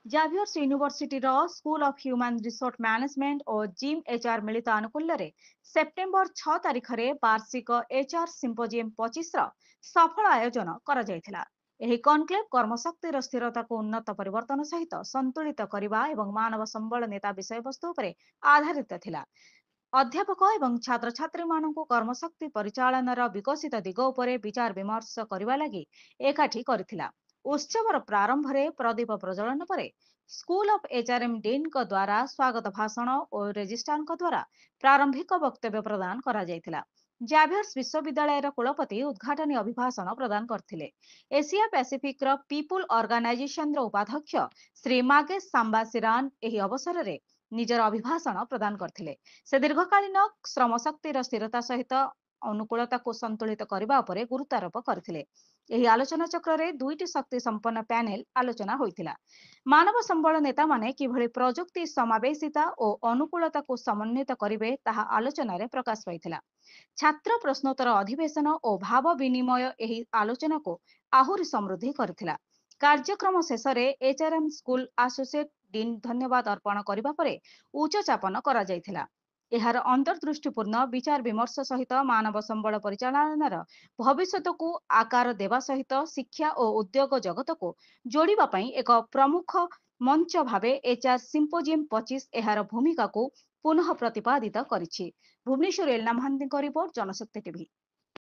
Xavier's ୟୁନିଭର୍ସିଟିର school of human resource management ଓ ଜିମ୍ ଏଚ୍ଆର୍ ମିଳିତ ଆନୁକୂଲ୍ୟରେ ସେପ୍ଟେମ୍ବର 6 ତାରିଖରେ ବାର୍ଷିକ ଏଚ୍ଆର୍ ସିମ୍ପୋଜିୟମ 25ର ସଫଳ ଆୟୋଜନ କରାଯାଇଥିଲା। ଏହି କନକ୍ଲେଭ କର୍ମଶକ୍ତିର ସ୍ଥିରତାକୁ ଉନ୍ନତ ପରିବର୍ତ୍ତନ ସହିତ ସନ୍ତୁଳିତ କରିବା ଏବଂ ମାନବ ସମ୍ବଳ ନେତା ବିଷୟବସ୍ତୁ ଉପରେ ଆଧାରିତ ଥିଲା। ଅଧ୍ୟାପକ ଏବଂ ଛାତ୍ରଛାତ୍ରୀମାନଙ୍କୁ କର୍ମଶକ୍ତି ପରିଚାଳନାର ବିକଶିତ ଦିଗ ଉପରେ ବିଚାର ବିମର୍ଶ କରିବା ଲାଗି ଏକାଠି କରିଥିଲା। ଉତ୍ସବର ପ୍ରାରମ୍ଭରେ ପ୍ରଦୀପ ପ୍ରଜ୍ୱଳନ ପରେ ସ୍କୁଲ ଅଫ୍ ଏଚ୍ଆର୍ଏମ୍ ଡିନ୍ଙ୍କ ଦ୍ୱାରା ସ୍ୱାଗତ ଭାଷଣ ଓ ରେଜିଷ୍ଟ୍ରାରଙ୍କ ଦ୍ୱାରା ପ୍ରାରମ୍ଭିକ ବକ୍ତବ୍ୟ ପ୍ରଦାନ କରାଯାଇଥିଲା। ଜାଭିୟର୍ସ ବିଶ୍ୱବିଦ୍ୟାଳୟର କୁଳପତି ଉଦ୍ଘାଟନୀ ଅଭିଭାଷଣ ପ୍ରଦାନ କରିଥିଲେ। ଏସିଆ ପାସିଫିକ୍ର ପିପୁଲ ଅର୍ଗାନାଇଜେସନର ଉପାଧ୍ୟକ୍ଷ ଶ୍ରୀ ମାଗେଶ ସାମ୍ବାସିରାନ ଏହି ଅବସରରେ ନିଜର ଅଭିଭାଷଣ ପ୍ରଦାନ କରିଥିଲେ। ସେ ଦୀର୍ଘକାଳୀନ ଶ୍ରମଶକ୍ତିର ସ୍ଥିରତା ସହିତ ଅନୁକୂଳତାକୁ ସନ୍ତୁଳିତ କରିବା ଉପରେ ଗୁରୁତ୍ୱାରୋପ କରିଥିଲେ। ଏହି ଆଲୋଚନା ଚକ୍ରରେ ଦୁଇଟି ଶକ୍ତି ସମ୍ପନ୍ନ ପ୍ୟାନେଲ ଆଲୋଚନା ହୋଇଥିଲା। ମାନବ ସମ୍ବଳ ନେତାମାନେ କିଭଳି ପ୍ରଯୁକ୍ତି ସମାବେଶିତା ଓ ଅନୁକୂଳତାକୁ ସମନ୍ୱିତ କରିବେ ତାହା ଆଲୋଚନାରେ ପ୍ରକାଶ ପାଇଥିଲା। ଛାତ୍ର ପ୍ରଶ୍ନୋତ୍ତର ଅଧିବେଶନ ଓ ଭାବ ବିନିମୟ ଏହି ଆଲୋଚନାକୁ ଆହୁରି ସମୃଦ୍ଧି କରିଥିଲା। କାର୍ଯ୍ୟକ୍ରମ ଶେଷରେ ଏଚ୍ଆର୍ଏମ୍ ସ୍କୁଲ ଆସୋସିଏଟ ଡିନ୍ ଧନ୍ୟବାଦ ଅର୍ପଣ କରିବା ପରେ ଉଚ୍ଚ ଚାପନ କରାଯାଇଥିଲା। ଏହାର ଅନ୍ତର୍ଦୃଷ୍ଟିପୂର୍ଣ୍ଣ ବିଚାର ବିମର୍ଶ ସହିତ ମାନବ ସମ୍ବଳ ପରିଚାଳନାର ଭବିଷ୍ୟତକୁ ଆକାର ଦେବା ସହିତ ଶିକ୍ଷା ଓ ଉଦ୍ୟୋଗ ଜଗତକୁ ଯୋଡ଼ିବା ପାଇଁ ଏକ ପ୍ରମୁଖ ମଞ୍ଚ ଭାବେ ଏଚ୍ଆର୍ ସିମ୍ପୋଜିୟମ 25 ଏହାର ଭୂମିକାକୁ ପୁନଃ ପ୍ରତିପାଦିତ କରିଛି। ଭୁବନେଶ୍ୱର ଏଲନା ମହାନ୍ତିଙ୍କ ରିପୋର୍ଟ, ଜନଶକ୍ତି ଟିଭି।